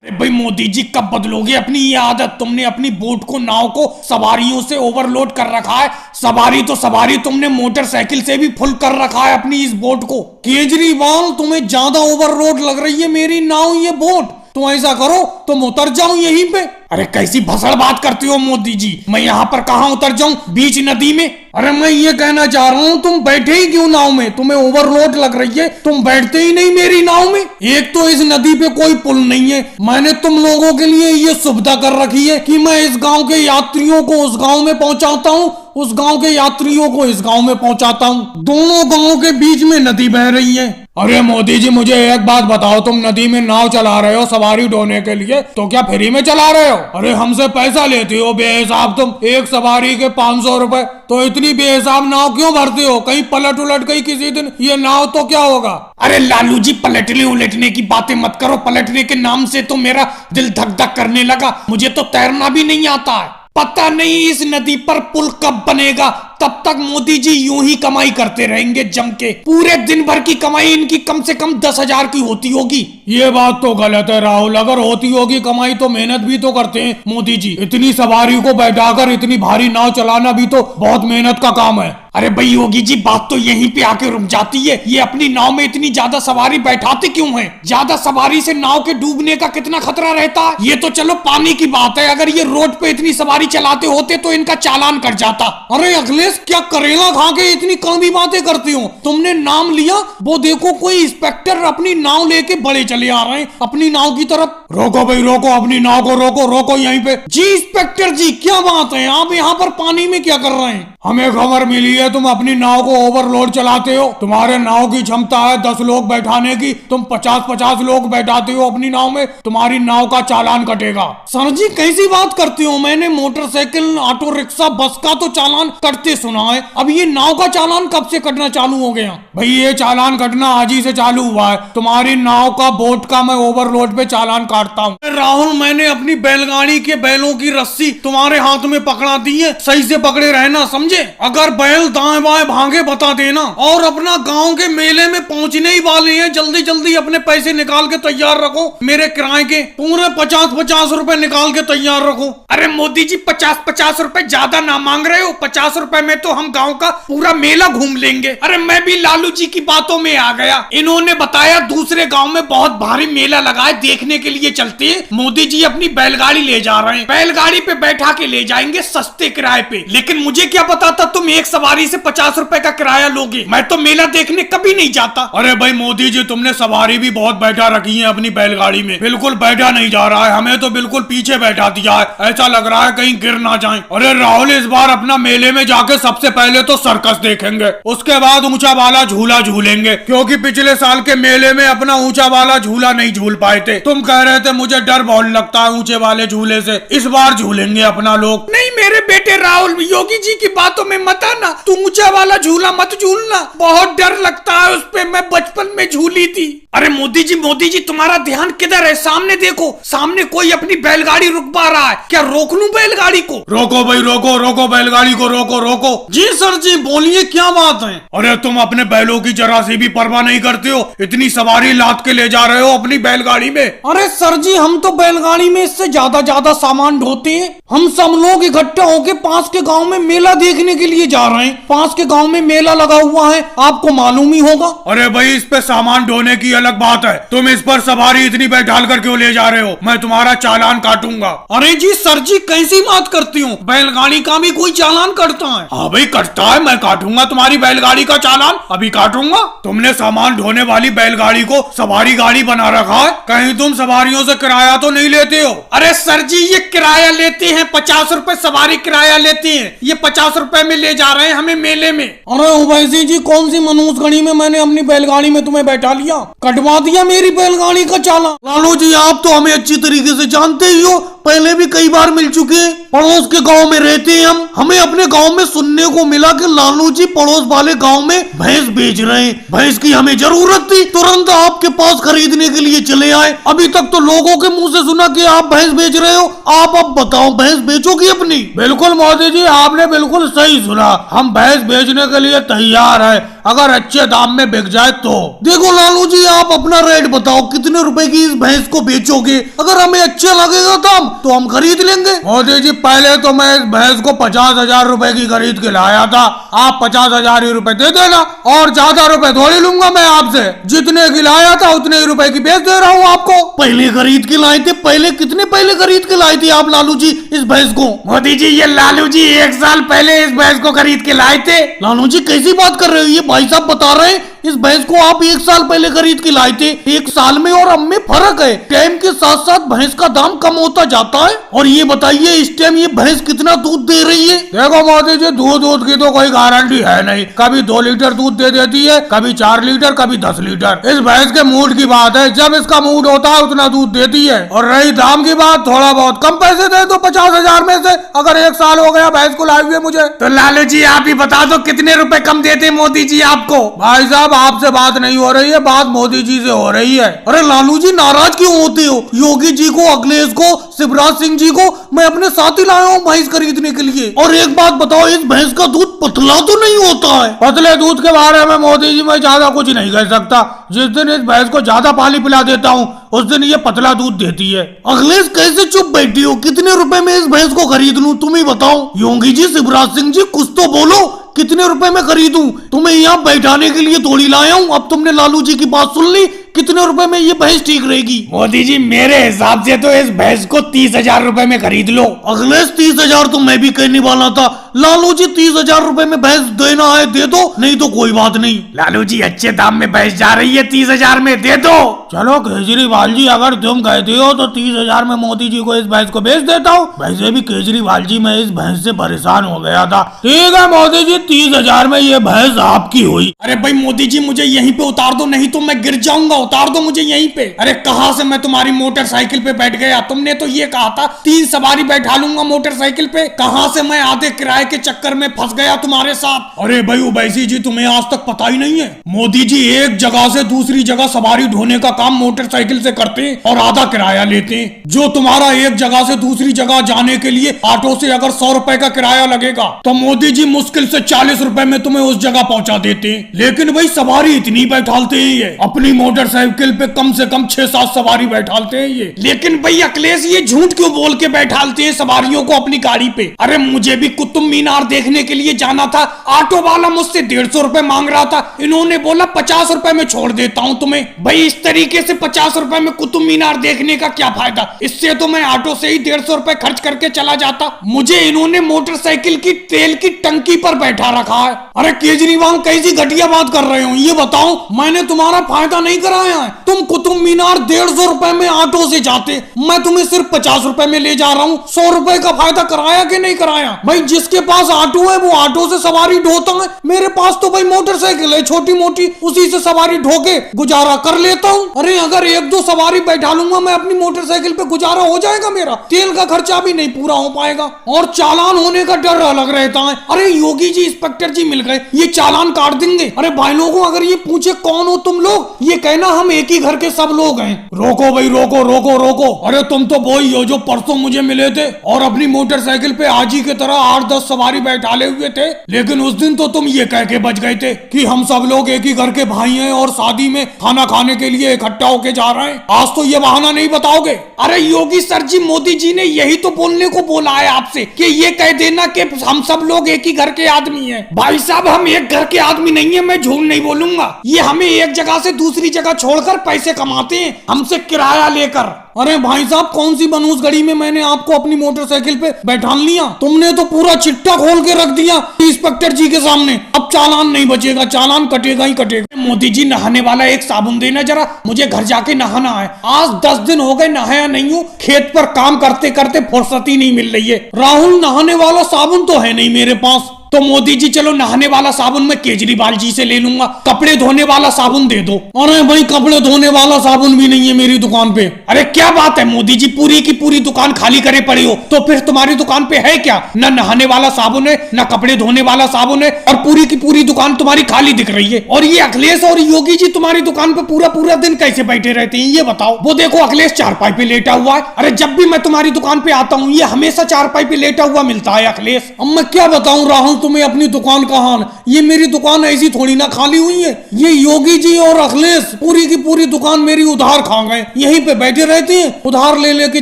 अरे भाई मोदी जी कब बदलोगे अपनी ये आदत? तुमने अपनी बोट को, नाव को सवारियों से ओवरलोड कर रखा है। सवारी तो सवारी, तुमने मोटरसाइकिल से भी फुल कर रखा है अपनी इस बोट को। केजरीवाल, तुम्हें ज्यादा ओवरलोड लग रही है मेरी नाव, ये बोट। तुम ऐसा करो तुम उतर जाओ यहीं पे। अरे कैसी भसड़ बात करती हो मोदी जी, मैं यहाँ पर कहाँ उतर जाऊं, बीच नदी में? अरे मैं ये कहना चाह रहा हूँ तुम बैठे ही क्यों नाव में? तुम्हें ओवरलोड लग रही है, तुम बैठते ही नहीं मेरी नाव में। एक तो इस नदी पे कोई पुल नहीं है, मैंने तुम लोगों के लिए ये सुविधा कर रखी है कि मैं इस गांव के यात्रियों को उस गांव में पहुंचाता हूँ, उस गांव के यात्रियों को इस गांव में पहुंचाता हूँ। दोनों गांवों के बीच में नदी बह रही है। अरे मोदी जी मुझे एक बात बताओ, तुम नदी में नाव चला रहे हो सवारी ढोने के लिए, तो क्या फ्री में चला रहे हो? अरे हमसे पैसा लेते हो बेहिसाब तुम, एक सवारी के 500 रुपए। तो इतनी बेहिसाब नाव क्यों भरते हो? कहीं पलट उलट गई किसी दिन ये नाव तो क्या होगा? अरे लालू जी पलटने उलटने की बातें मत करो। पलटने के नाम से तो मेरा दिल धक धक करने लगा। मुझे तो तैरना भी नहीं आता है। पता नहीं इस नदी पर पुल कब बनेगा, तब तक मोदी जी यूं ही कमाई करते रहेंगे जम के। पूरे दिन भर की कमाई इनकी कम से कम 10,000 की होती होगी। ये बात तो गलत है राहुल, अगर होती होगी कमाई तो मेहनत भी तो करते हैं मोदी जी। इतनी सवारी को बैठाकर इतनी भारी नाव चलाना भी तो बहुत मेहनत का काम है। अरे भाई योगी जी बात तो यहीं पे आके रुक जाती है। ये अपनी नाव में इतनी ज्यादा सवारी बैठाते क्यों हैं? ज्यादा सवारी से नाव के डूबने का कितना खतरा रहता है? ये तो चलो पानी की बात है, अगर ये रोड पे इतनी सवारी चलाते होते तो इनका चालान कट जाता। अरे अखिलेश क्या करेला खा के इतनी कड़वी बातें करती हो? तुमने नाम लिया, वो देखो कोई इंस्पेक्टर अपनी नाव लेके बड़े चले आ रहे हैं अपनी नाव की तरफ। रोको भाई रोको, अपनी नाव को रोको, रोको यहीं पे। जी इंस्पेक्टर जी क्या बात है, आप यहाँ पर पानी में क्या कर रहे हैं? हमें खबर मिली है तुम अपनी नाव को ओवरलोड चलाते हो। तुम्हारे नाव की क्षमता है 10 लोग बैठाने की, तुम 50-50 लोग बैठाते हो अपनी नाव में, तुम्हारी नाव का चालान कटेगा। सर जी कैसी बात करते हो? मैंने मोटरसाइकिल, ऑटो रिक्शा, बस का तो चालान कटते सुना है, अब ये नाव का चालान कब से कटना चालू हो गया? भाई ये चालान कटना आज ही से चालू हुआ है। तुम्हारी नाव का, बोट का मैं ओवरलोड पे चालान काटता हूँ। राहुल मैंने अपनी बैलगाड़ी के बैलों की रस्सी तुम्हारे हाथ में पकड़ा दी है, सही से पकड़े रहना समझे। अगर बैल दाएं बाएं भागे बता देना। और अपना गांव के मेले में पहुंचने ही वाले हैं, जल्दी जल्दी अपने पैसे निकाल के तैयार रखो। मेरे किराए के पूरे 50-50 रुपए निकाल के तैयार रखो। अरे मोदी जी 50-50 रुपए ज्यादा ना मांग रहे हो? 50 रुपए में तो हम गांव का पूरा मेला घूम लेंगे। अरे मैं भी लालू जी की बातों में आ गया। इन्होंने बताया दूसरे गांव में बहुत भारी मेला लगा है, देखने के लिए चलते हैं। मोदी जी अपनी बैलगाड़ी ले जा रहे हैं, बैलगाड़ी पे बैठा के ले जाएंगे सस्ते किराए पे। लेकिन मुझे क्या पता था तुम एक सवारी से 50 रुपए का किराया लोगे। मैं तो मेला देखने कभी नहीं जाता। अरे भाई मोदी जी तुमने सवारी भी बहुत बैठा रखी है अपनी बैलगाड़ी में, बिल्कुल बैठा नहीं जा रहा है, हमें तो बिल्कुल पीछे बैठा दिया है, ऐसा लग रहा है कहीं गिर ना जाएं। अरे राहुल इस बार अपना मेले में जाके सबसे पहले तो सर्कस देखेंगे, उसके बाद ऊंचा वाला झूला झूलेंगे, क्योंकि पिछले साल के मेले में अपना ऊंचा वाला झूला नहीं झूल पाए थे। तुम कह रहे थे मुझे डर बहुत लगता है ऊंचे वाले झूले से, इस बार झूलेंगे अपना लोग। नहीं मेरे बेटे राहुल, योगी जी की बातों में मत आना, तू ऊंचा वाला झूला मत झूलना, बहुत डर लगता है उस पे, मैं बचपन में झूली थी। अरे मोदी जी तुम्हारा ध्यान किधर है? सामने देखो, सामने कोई अपनी बैलगाड़ी रुकवा रहा है, क्या रोक लूं बैलगाड़ी को? रोको भाई रोको, रोको बैलगाड़ी को, रोको रोको। जी सर जी बोलिए क्या बात है? अरे तुम अपने बैलों की जरा सी भी परवाह नहीं करते हो, इतनी सवारी लाद के ले जा रहे हो अपनी बैलगाड़ी में। अरे सर जी हम तो बैलगाड़ी में इससे ज्यादा सामान ढोते हैं। हम सब लोग इकट्ठा होके पास के गाँव में मेला देखने के लिए जा रहे हैं, पास के गांव में मेला लगा हुआ है, आपको मालूम ही होगा। अरे भाई इस पे सामान ढोने की अलग बात है, तुम इस पर सवारी इतनी बैठाल कर क्यों ले जा रहे हो? मैं तुम्हारा चालान काटूंगा। अरे जी सर जी कैसी बात करती हूँ, बैलगाड़ी का भी कोई चालान कटता है? हाँ भाई कटता है, मैं काटूंगा तुम्हारी बैलगाड़ी का चालान, अभी काटूंगा। तुमने सामान ढोने वाली बैलगाड़ी को सवारी गाड़ी बना रखा है, कहीं तुम सवारियों से किराया तो नहीं लेते हो? अरे सर जी ये किराया लेते हैं, 50 रुपए सवारी किराया लेते हैं, ये 50 रुपए में ले जा रहे हैं हमें मेले में। अरे उवैसी जी कौन सी मनुष्यगढ़ी में मैंने अपनी बैलगाड़ी में तुम्हें बैठा लिया, कटवा दिया मेरी बैलगाड़ी का चालान। लालू जी आप तो हमें अच्छी तरीके से जानते ही हो, पहले भी कई बार मिल चुके हैं, पड़ोस के गांव में रहते हैं हम। हमें अपने गांव में सुनने को मिला कि लालू जी पड़ोस वाले गांव में भैंस बेच रहे हैं, भैंस की हमें जरूरत थी, तुरंत आपके पास खरीदने के लिए चले आए। अभी तक तो लोगों के मुंह से सुना कि आप भैंस बेच रहे हो, आप अब बताओ भैंस बेचोगी अपनी? बिल्कुल मोदी जी आपने बिल्कुल सही सुना, हम भैंस बेचने के लिए तैयार है। अगर अच्छे दाम में बिक जाए तो। देखो लालू जी, आप अपना रेट बताओ, कितने रुपए की इस भैंस को बेचोगे? अगर हमें अच्छा लगेगा दाम तो हम खरीद लेंगे। मोदी जी, पहले तो मैं इस भैंस को 50,000 रुपए की खरीद के लाया था। आप 50,000 ही रुपए दे देना, और ज्यादा रुपए थोड़ी लूंगा मैं आपसे। जितने की लाया था उतने ही रुपए की बेच दे रहा हूँ आपको। पहले खरीद के लाए थे? पहले कितने पहले खरीद के लाए थे आप लालू जी इस भैंस को? मोदी जी, ये लालू जी 1 साल पहले इस भैंस को खरीद के लाए थे। लालू जी, कैसी बात कर रहे हो? ये भाई साहब बता रहे हैं इस भैंस को आप 1 साल पहले खरीद के लाए थे। 1 साल में और अब में फर्क है। टाइम के साथ साथ भैंस का दाम कम होता जाता है। और ये बताइए, इस टाइम ये भैंस कितना दूध दे रही है? देखो मोदी जी, दूध की तो कोई गारंटी है नहीं। कभी 2 लीटर दूध दे देती है, कभी 4 लीटर, कभी 10 लीटर। इस भैंस के मूड की बात है, जब इसका मूड होता है उतना दूध देती है। और रही दाम की बात, थोड़ा बहुत कम पैसे दे दो 50,000 में से। अगर 1 साल हो गया भैंस को लाए हुए मुझे, तो लालू जी आप ही बता दो कितने रुपए कम देते मोदी जी आपको? भाई साहब, आपसे बात नहीं हो रही है, बात मोदी जी से हो रही है। अरे लालू जी, नाराज क्यों होते हो? योगी जी को, अखिलेश को, शिवराज सिंह जी को मैं अपने साथ ही लाया हूँ भैंस खरीदने के लिए। और एक बात बताओ, इस भैंस का दूध पतला तो नहीं होता है? पतले दूध के बारे में मोदी जी मैं ज्यादा कुछ नहीं कह सकता। जिस दिन इस भैंस को ज्यादा पानी पिला देता हूँ उस दिन ये पतला दूध देती है। अखिलेश, कैसे चुप बैठी हो? कितने रुपए में इस भैंस को खरीद लूं, तुम ही बताओ। योगी जी, शिवराज सिंह जी, कुछ तो बोलो, कितने रुपए में खरीदूं? तुम्हें यहाँ बैठाने के लिए थोड़ी लाया हूँ। अब तुमने लालू जी की बात सुन ली, कितने रुपए में ये भैंस ठीक रहेगी? मोदी जी, मेरे हिसाब से तो इस भैंस को 30,000 रुपए में खरीद लो। अखिलेश, 30,000 तो मैं भी कहने वाला था। लालू जी, 30,000 रुपए में भैंस देना है दे दो, नहीं तो कोई बात नहीं। लालू जी, अच्छे दाम में भैंस जा रही है, 30,000 में दे दो। चलो केजरीवाल जी, अगर तुम कहते हो तो 30,000 में मोदी जी को इस भैंस को बेच देता हूँ। वैसे भी केजरीवाल जी, मैं इस भैंस से परेशान हो गया था। ठीक है मोदी जी, 30,000 में ये भैंस आपकी हुई। अरे भाई मोदी जी, मुझे यहीं पे उतार दो, नहीं तो मैं गिर जाऊंगा। उतार दो मुझे यहीं पे। अरे कहाँ से मैं तुम्हारी मोटरसाइकिल पे बैठ गया? तुमने तो ये कहा था 3 सवारी बैठा लूंगा मोटरसाइकिल पे। कहाँ से मैं आधे किराए के चक्कर में फंस गया तुम्हारे साथ? अरे भाई उबैसी जी, तुम्हें आज तक पता ही नहीं है। मोदी जी एक जगह से दूसरी जगह सवारी ढोने का काम मोटरसाइकिल से करते हैं और आधा किराया लेते हैं। जो तुम्हारा एक जगह से दूसरी जगह जाने के लिए ऑटो से अगर 100 रुपए का किराया लगेगा, तो मोदी जी मुश्किल से 40 रुपए में तुम्हें उस जगह पहुंचा देते हैं। लेकिन भाई सवारी इतनी बैठालते हैं ये, अपनी मोटरसाइकिल पे कम से कम 6-7 सवारी बैठालते हैं ये। लेकिन भाई अखिलेश, ये झूठ क्यों बोल के बैठालते हैं सवारियों को अपनी गाड़ी पे? अरे मुझे भी कुतुब मीनार देखने के लिए जाना था, ऑटो वाला मुझसे 150 रुपए मांग रहा था। इन्होंने बोला 50 रुपए में छोड़ देता हूँ तुम्हें। भाई इस तरीके से 50 रुपए में कुतुब मीनार देखने का क्या फायदा? इससे तो मैं ऑटो से ही 150 रुपए खर्च करके चला जाता। मुझे इन्होंने मोटरसाइकिल की तेल की टंकी पर बैठा रखा है। अरे केजरीवाल, कैसी घटिया बात कर रहे हो? ये बताओ, मैंने तुम्हारा फायदा नहीं कराया है। तुम कुतुब मीनार 150 रुपए में ऑटो से जाते, मैं तुम्हें सिर्फ 50 रुपए में ले जा रहा हूँ। 100 रुपए का फायदा कराया कि नहीं कराया? भाई जिसके पास ऑटो है वो ऑटो से सवारी ढोता है। मेरे पास तो भाई मोटरसाइकिल है छोटी मोटी, उसी से सवारी ढो के गुजारा कर लेता हूँ। अरे अगर 1-2 सवारी बैठा लूंगा मैं अपनी मोटरसाइकिल पे, गुजारा हो जाएगा मेरा। तेल का खर्चा भी नहीं पूरा हो पाएगा और चालान होने का डर अलग रहता है। अरे योगी जी, इंस्पेक्टर जी मिल गए, ये चालान काट देंगे। अरे भाई लोगों, अगर ये पूछे कौन हो तुम लोग, ये कहना हम एक ही घर के सब लोग हैं। रोको भाई, रोको रोको रोको। अरे तुम तो वही हो जो परसों मुझे मिले थे और अपनी मोटरसाइकिल पे आजी की तरह 8-10 सवारी बैठाले हुए थे। लेकिन उस दिन तो तुम ये कह के बच गए थे कि हम सब लोग एक ही घर के भाई हैं और शादी में खाना खाने के लिए इकट्ठा होके जा रहे हैं। आज तो ये बहाना नहीं बताओगे? अरे योगी सर जी, मोदी जी ने यही तो बोलने को बोला है आपसे कि ये कह देना कि हम सब लोग एक ही घर के आदमी हैं। भाई साहब, हम एक घर के आदमी नहीं है, मैं झूठ नहीं बोलूंगा। ये हमें एक जगह से दूसरी जगह छोड़कर पैसे कमाते हैं, हमसे किराया लेकर। अरे भाई साहब, कौन सी बनूस घड़ी में मैंने आपको अपनी मोटरसाइकिल पे बैठा लिया? तुमने तो पूरा चिट्टा खोल के रख दिया इंस्पेक्टर जी के सामने। अब चालान नहीं बचेगा, चालान कटेगा ही कटेगा। मोदी जी, नहाने वाला एक साबुन देना जरा, मुझे घर जाके नहाना है। आज 10 दिन हो गए नहाया नहीं हूँ, खेत पर काम करते करते फुर्सत ही नहीं मिल रही है। राहुल, नहाने वाला साबुन तो है नहीं मेरे पास। तो मोदी जी चलो, नहाने वाला साबुन मैं केजरीवाल जी से ले लूंगा, कपड़े धोने वाला साबुन दे दो। अरे भाई, कपड़े धोने वाला साबुन भी नहीं है मेरी दुकान पे। अरे क्या बात है मोदी जी, पूरी की पूरी दुकान खाली करे पड़े हो, तो फिर तुम्हारी दुकान पे है क्या? न नहाने वाला साबुन है, न कपड़े धोने वाला साबुन है, और पूरी की पूरी दुकान तुम्हारी खाली दिख रही है। और ये अखिलेश और योगी जी तुम्हारी दुकान पे पूरा पूरा दिन कैसे बैठे रहते हैं ये बताओ? वो देखो अखिलेश चारपाई पे लेटा हुआ है। अरे जब भी मैं तुम्हारी दुकान पे आता हूँ ये हमेशा चारपाई पे लेटा हुआ मिलता है अखिलेश। अब मैं क्या बताऊँ राहुल तुम्हें अपनी दुकान का हाल। ये मेरी दुकान ऐसी थोड़ी ना खाली हुई है। ये योगी जी और अखिलेश पूरी की पूरी दुकान मेरी उधार खा गए। यहीं पे बैठे रहते हैं, उधार ले लेके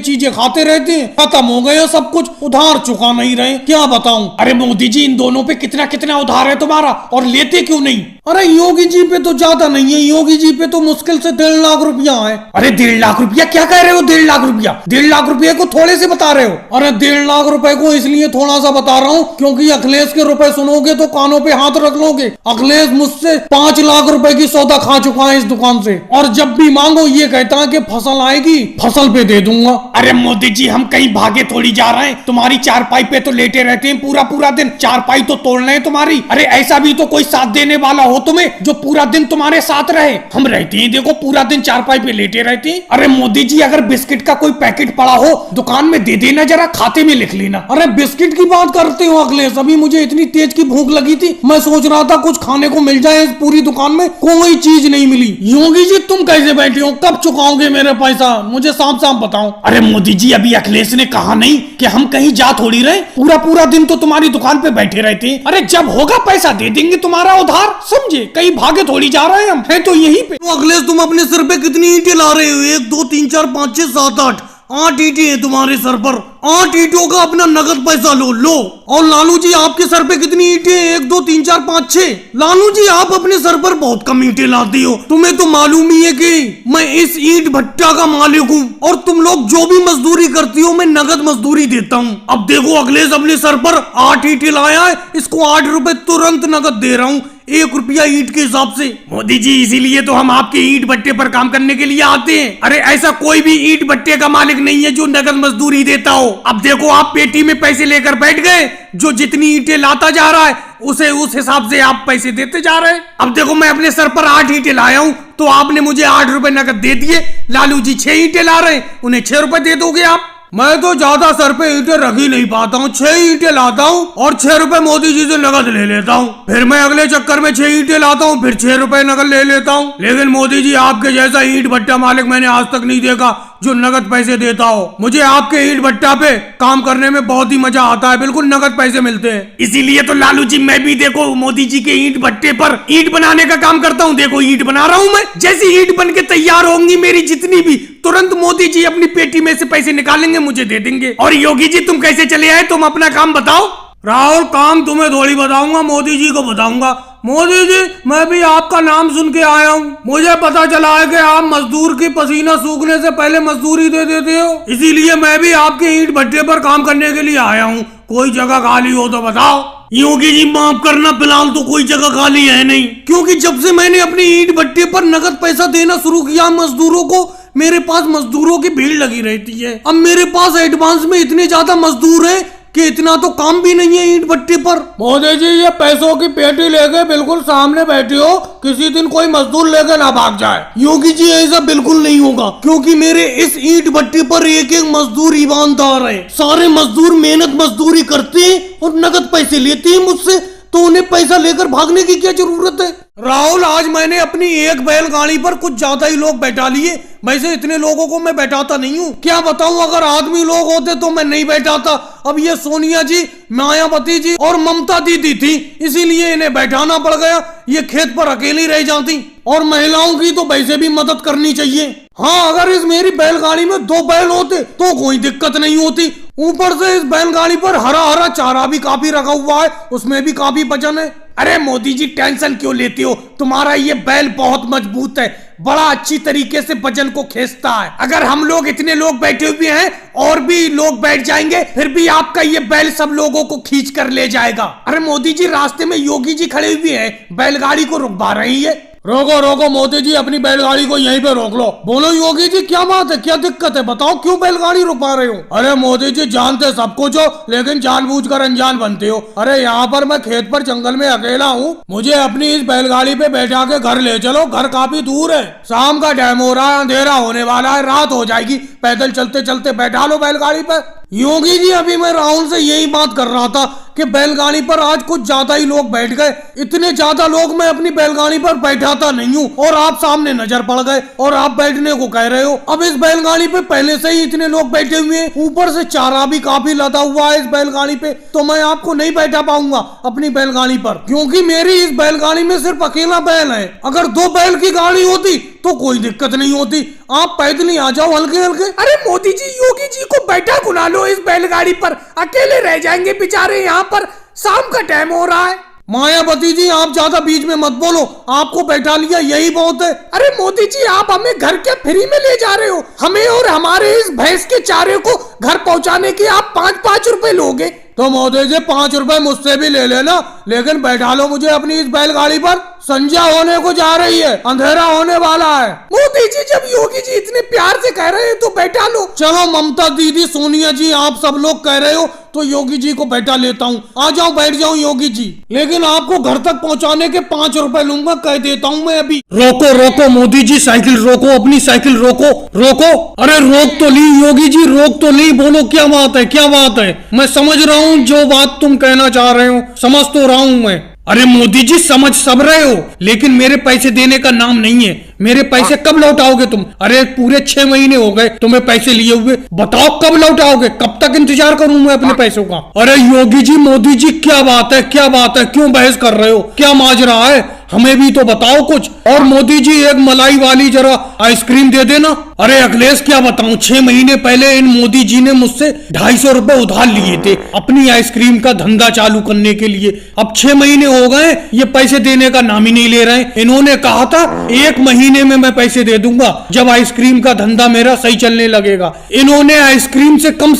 चीजें खाते रहते हैं। खत्म हो गया सब कुछ, उधार चुका नहीं रहे। क्या बताऊं? अरे मोदी जी, इन दोनों पे कितना कितना उधार है तुम्हारा, और लेते क्यों नहीं? अरे योगी जी पे तो ज्यादा नहीं है, योगी जी पे तो मुश्किल से 1.5 लाख रुपया है। अरे 1.5 लाख रुपया? क्या कह रहे हो 1.5 लाख रुपया? 1.5 लाख रुपये को थोड़े से बता रहे हो? अरे 1.5 लाख रुपए को इसलिए थोड़ा सा बता रहा हूँ क्योंकि अखिलेश के रुपए सुनोगे तो कानों पे हाथ रख लोगे। अखिलेश मुझसे 5 लाख रुपए की सौदा खा चुका है इस दुकान से, और जब भी मांगो ये कहता है कि फसल आएगी, फसल पे दे दूंगा। अरे मोदी जी, हम कहीं भागे थोड़ी जा रहे हैं। तुम्हारी चारपाई पे तो लेटे रहते हैं पूरा पूरा दिन, चारपाई तो तोड़ना है तुम्हारी। अरे ऐसा भी तो कोई साथ देने वाला हो तुम्हें जो पूरा दिन तुम्हारे साथ रहे। हम रहते हैं देखो पूरा दिन चारपाई पे लेटे रहते हैं। अरे मोदी जी, अगर बिस्किट का कोई पैकेट पड़ा हो दुकान में दे देना, जरा खाते में लिख लेना। अरे बिस्किट की बात करते हो अखिलेश? अभी मुझे इतनी तेज की भूख लगी थी, मैं सोच रहा था कुछ खाने को मिल जाए। इस पूरी दुकान में कोई चीज नहीं मिली। योगी जी, तुम कैसे बैठे हो? कब चुकाओगे मेरा पैसा? मुझे साफ साफ बताओ। अरे मोदी जी, अभी अखिलेश ने कहा नहीं कि हम कहीं जा थोड़ी रहे, पूरा पूरा दिन तो तुम्हारी दुकान पे बैठे रहते हैं। अरे जब होगा पैसा दे देंगे तुम्हारा उधार, समझे? कहीं भागे थोड़ी जा रहे हैं हम, है तो यहीं पे। तो अखिलेश, तुम अपने सर पे कितनी ईंटें ला रहे हो? 1 2 3 4 5 6 7 8 ईंटें हैं तुम्हारे सर पर। 8 ईंटों का अपना नगद पैसा लो। और लालू जी, आपके सर पे कितनी ईंटें हैं? 1 2 3 4 5 6। लालू जी, आप अपने सर पर बहुत कम ईंटें लाती हो। तुम्हें तो मालूम ही है कि मैं इस ईंट भट्टा का मालिक हूँ, और तुम लोग जो भी मजदूरी करती हो मैं नगद मजदूरी देता हूँ। अब देखो अखिलेश, अपने सर पर 8 ईंटें लाया है, इसको 8 रुपए तुरंत नगद दे रहा हूँ, 1 रुपया ईंट के हिसाब से। मोदी जी, इसीलिए तो हम आपके ईंट भट्टे पर काम करने के लिए आते हैं। अरे ऐसा कोई भी ईंट भट्टे का मालिक नहीं है जो नगद मजदूरी देता हो। अब देखो, आप पेटी में पैसे लेकर बैठ गए, जो जितनी ईंटें लाता जा रहा है उसे उस हिसाब से आप पैसे देते जा रहे हैं। अब देखो, मैं अपने सर पर 8 ईंटें लाया हूँ, तो आपने मुझे 8 रुपए नगद दे दिए। लालू जी 6 ईंटें ला रहे हैं, उन्हें 6 रुपए दे दोगे आप? मैं तो ज्यादा सर पे ईंटें रख ही नहीं पाता हूँ, 6 ईंटें लाता हूँ और 6 रुपए मोदी जी से नगद ले लेता हूँ। फिर मैं अगले चक्कर में 6 ईंटें लाता हूँ, फिर 6 रुपए नगद ले लेता हूँ। लेकिन मोदी जी, आपके जैसा ईंट भट्टा मालिक मैंने आज तक नहीं देखा जो नगद पैसे देता हो। मुझे आपके ईंट भट्टा पे काम करने में बहुत ही मजा आता है, बिल्कुल नगद पैसे मिलते हैं। इसीलिए तो लालू जी, मैं भी देखो मोदी जी के ईंट भट्टे पर ईंट बनाने का काम करता हूँ। देखो ईंट बना रहा हूँ मैं, जैसी ईंट बन के तैयार होंगी मेरी जितनी भी, तुरंत मोदी जी अपनी पेटी में से पैसे निकालेंगे, मुझे दे देंगे। और योगी जी, तुम कैसे चले आए? तुम अपना काम बताओ। राहुल, काम तुम्हें थोड़ी बताऊंगा, मोदी जी को बताऊंगा। मोदी जी, मैं भी आपका नाम सुन के आया हूँ। मुझे पता चला है कि आप मजदूर की पसीना सूखने से पहले मजदूरी दे देते हो, इसीलिए मैं भी आपके ईंट भट्टे पर काम करने के लिए आया हूँ। कोई जगह खाली हो तो बताओ। योगी जी, माफ करना, फिलहाल तो कोई जगह खाली है नहीं, क्योंकि जब से मैंने अपनी ईंट भट्टे पर नगद पैसा देना शुरू किया मजदूरों को, मेरे पास मजदूरों की भीड़ लगी रहती है। अब मेरे पास एडवांस में इतने ज्यादा मजदूर हैं कि इतना तो काम भी नहीं है ईंट भट्टे पर। मोदी जी, ये पैसों की पेटी लेके बिल्कुल सामने बैठे हो, किसी दिन कोई मजदूर लेकर ना भाग जाए। योगी जी, ऐसा बिल्कुल नहीं होगा, क्योंकि मेरे इस ईंट भट्टे पर एक एक मजदूर ईमानदार है। सारे मजदूर मेहनत मजदूरी करते हैं और नगद पैसे लेते हैं मुझसे, तो उन्हें पैसा लेकर भागने की क्या जरूरत है? राहुल, आज मैंने अपनी एक बैलगाड़ी पर कुछ ज्यादा ही लोग बैठा लिए। वैसे इतने लोगों को मैं बैठाता नहीं हूँ, क्या बताऊं, अगर आदमी लोग होते तो मैं नहीं बैठाता। अब ये सोनिया जी, मायावती जी और ममता दीदी थी, इसीलिए इन्हें बैठाना पड़ गया। ये खेत पर अकेली रह जाती, और महिलाओं की तो वैसे भी मदद करनी चाहिए। हाँ, अगर इस मेरी बैलगाड़ी में 2 बैल होते तो कोई दिक्कत नहीं होती। ऊपर से इस बैलगाड़ी पर हरा हरा चारा भी काफी रखा हुआ है, उसमें भी काफी वजन है। अरे मोदी जी, टेंशन क्यों लेती हो? तुम्हारा ये बैल बहुत मजबूत है, बड़ा अच्छी तरीके से वजन को खींचता है। अगर हम लोग इतने लोग बैठे हुए हैं और भी लोग बैठ जाएंगे, फिर भी आपका ये बैल सब लोगों को खींच कर ले जाएगा। अरे मोदी जी, रास्ते में योगी जी खड़े हुए हैं, बैलगाड़ी को रुकवा रही है। रोको रोको मोदी जी, अपनी बैलगाड़ी को यहीं पे रोक लो। बोलो योगी जी, क्या बात है, क्या दिक्कत है, बताओ क्यों बैलगाड़ी रुकवा रहे हो? अरे मोदी जी, जानते सब कुछ हो, लेकिन जानबूझकर अनजान बनते हो। अरे यहाँ पर मैं खेत पर जंगल में अकेला हूँ, मुझे अपनी इस बैलगाड़ी पे बैठा के घर ले चलो। घर काफी दूर है, शाम का टाइम हो रहा है, अंधेरा होने वाला है, रात हो जाएगी, पैदल चलते चलते बैठा लो बैलगाड़ी पे। योगी जी, अभी मैं राहुल से यही बात कर रहा था कि कि बैलगाड़ी पर आज कुछ ज्यादा ही लोग बैठ गए। इतने ज्यादा लोग मैं अपनी बैलगाड़ी पर बैठाता नहीं हूँ और आप सामने नजर पड़ गए और आप बैठने को कह रहे हो। अब इस बैलगाड़ी पे पहले से ही इतने लोग बैठे हुए हैं, ऊपर से चारा भी काफी लदा हुआ है इस बैलगाड़ी पे, तो मैं आपको नहीं बैठा पाऊंगा अपनी बैलगाड़ी पर, क्योंकि मेरी इस बैलगाड़ी में सिर्फ अकेला बैल है। अगर 2 बैल की गाड़ी होती तो कोई दिक्कत नहीं होती। आप पैदल ही आ जाओ हल्के हल्के। अरे मोदी जी, योगी जी को बैठा बुला लो इस बैलगाड़ी पर, अकेले रह जाएंगे बेचारे यहाँ पर, शाम का टाइम हो रहा है। मायावती जी आप ज्यादा बीच में मत बोलो, आपको बैठा लिया यही बहुत है। अरे मोदी जी, आप हमें घर के फ्री में ले जा रहे हो, हमें और हमारे इस भैंस के चारे को घर पहुंचाने के आप 5-5 रुपए लोगे। तो मोदी जी 5 रुपए मुझसे भी ले लेना, लेकिन बैठा लो मुझे अपनी इस बैलगाड़ी पर। संध्या होने को जा रही है, अंधेरा होने वाला है। मोदी जी, जब योगी जी इतने प्यार से कह रहे हैं तो बैठा लो। चलो ममता दीदी, सोनिया जी, आप सब लोग कह रहे हो तो योगी जी को बैठा लेता हूँ। आ जाओ, बैठ जाओ योगी जी, लेकिन आपको घर तक पहुँचाने के 5 रुपए लूंगा, कह देता हूँ मैं अभी। रोको रोको मोदी जी, साइकिल रोको, अपनी साइकिल रोको रोको। अरे रोक तो ली योगी जी, रोक तो ली, बोलो क्या बात है, क्या बात है। मैं समझ रहा हूँ जो बात तुम कहना चाह रहे हो, समझ तो रहा हूँ मैं। अरे मोदी जी समझ सब रहे हो, लेकिन मेरे पैसे देने का नाम नहीं है। मेरे पैसे कब लौटाओगे तुम? अरे पूरे 6 महीने हो गए तुम्हें पैसे लिए हुए, बताओ कब लौटाओगे? कब तक इंतजार करूं मैं अपने पैसों का? अरे योगी जी, मोदी जी, क्या बात है, क्या बात है, क्यों बहस कर रहे हो, क्या माजरा है, हमें भी तो बताओ कुछ। और मोदी जी एक मलाई वाली जरा आइसक्रीम दे देना। अरे अखिलेश क्या बताऊं, 6 महीने पहले इन मोदी जी ने मुझसे 250 रुपए उधार लिए थे अपनी आइसक्रीम का धंधा चालू करने के लिए। अब 6 महीने हो गए, ये पैसे देने का नाम ही नहीं ले रहे हैं। इन्होंने कहा था 1 महीने में मैं पैसे दे दूंगा जब आइसक्रीम का धंधा मेरा सही चलने लगेगा। इन्होंने आइसक्रीम से कम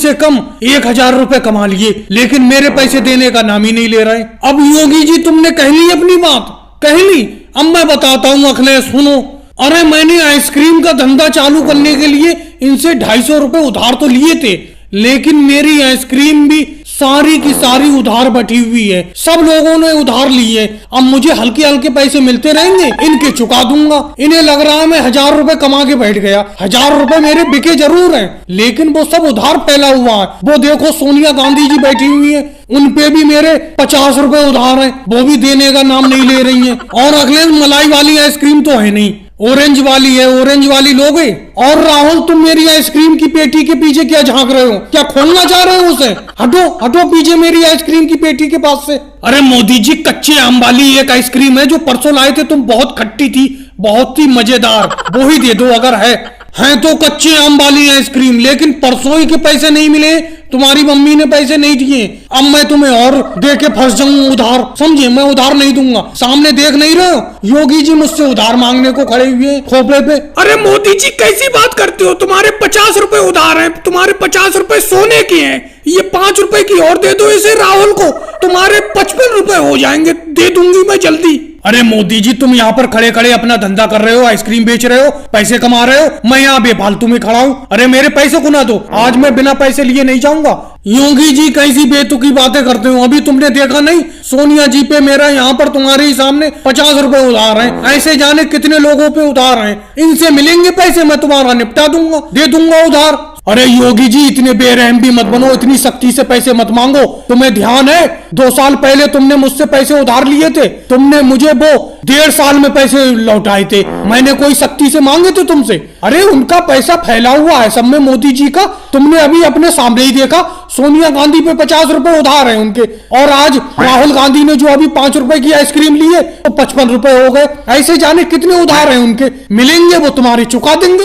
1000 रुपए कमा लिए, लेकिन मेरे पैसे देने का नाम ही नहीं ले रहे। अब योगी जी तुमने कह ली अपनी बात, कह ली। अब मैं बताता हूँ अखिलेश, सुनो। अरे मैंने आइसक्रीम का धंधा चालू करने के लिए इनसे 250 रुपए उधार तो लिए थे, लेकिन मेरी आइसक्रीम भी सारी की सारी उधार बैठी हुई है। सब लोगों ने उधार ली है। अब मुझे हल्के हल्के पैसे मिलते रहेंगे, इनके चुका दूंगा। इन्हें लग रहा है मैं 1000 रुपए कमा के बैठ गया। 1000 रुपए मेरे बिके जरूर हैं, लेकिन वो सब उधार फैला हुआ है। वो देखो सोनिया गांधी जी बैठी हुई है, उन पे भी मेरे 50 रुपए उधार हैं, वो भी देने का नाम नहीं ले रही हैं। और अगले मलाई वाली आइसक्रीम तो है नहीं, ऑरेंज वाली है, ऑरेंज वाली लोगे। और राहुल तुम मेरी आइसक्रीम की पेटी के पीछे क्या झांक रहे हो, क्या खोलना चाह रहे हो उसे? हटो हटो पीछे मेरी आइसक्रीम की पेटी के पास से। अरे मोदी जी, कच्चे आम वाली एक आइसक्रीम है जो परसों लाए थे तुम, बहुत खट्टी थी, बहुत ही मजेदार, वो ही दे दो अगर है तो कच्चे आम वाली आइसक्रीम। लेकिन परसों ही के पैसे नहीं मिले, तुम्हारी मम्मी ने पैसे नहीं दिए। अब मैं तुम्हें और दे के फंस जाऊं उधार, समझे? मैं उधार नहीं दूंगा, सामने देख नहीं रहे हो योगी जी मुझसे उधार मांगने को खड़े हुए खोपड़े पे। अरे मोदी जी कैसी बात करते हो, तुम्हारे 50 रुपए उधार हैं, तुम्हारे 50 रुपए सोने के हैं, ये 5 रुपए की और दे दो इसे राहुल को, तुम्हारे 55 रुपए हो जाएंगे, दे दूंगी मैं जल्दी। अरे मोदी जी, तुम यहाँ पर खड़े खड़े अपना धंधा कर रहे हो, आइसक्रीम बेच रहे हो, पैसे कमा रहे हो, मैं यहाँ बेफालतू में खड़ा हूँ। अरे मेरे पैसे को ना दो, आज मैं बिना पैसे लिए नहीं जाऊंगा। योगी जी कैसी बेतुकी बातें करते हो, अभी तुमने देखा नहीं सोनिया जी पे मेरा यहाँ पर तुम्हारे ही सामने 50 रुपए उधार हैं, ऐसे जाने कितने लोगों पे उधार हैं। इनसे मिलेंगे पैसे, मैं तुम्हारा निपटा दूंगा, दे दूंगा उधार। अरे योगी जी इतने बेरहम भी मत बनो, इतनी सख्ती से पैसे मत मांगो। तुम्हें ध्यान है 2 साल पहले तुमने मुझसे पैसे उधार लिए थे, तुमने मुझे वो 1.5 साल में पैसे लौटाए थे, मैंने कोई सख्ती से मांगे थे तुमसे? अरे उनका पैसा फैला हुआ है सब में मोदी जी का, तुमने अभी अपने सामने ही देखा सोनिया गांधी पे 50 रुपए उधार है उनके, और आज राहुल गांधी ने जो अभी 5 रुपए की आइसक्रीम ली है वो 55 रुपए हो गए। ऐसे जाने कितने उधार है उनके, मिलेंगे वो तुम्हारे, चुका देंगे।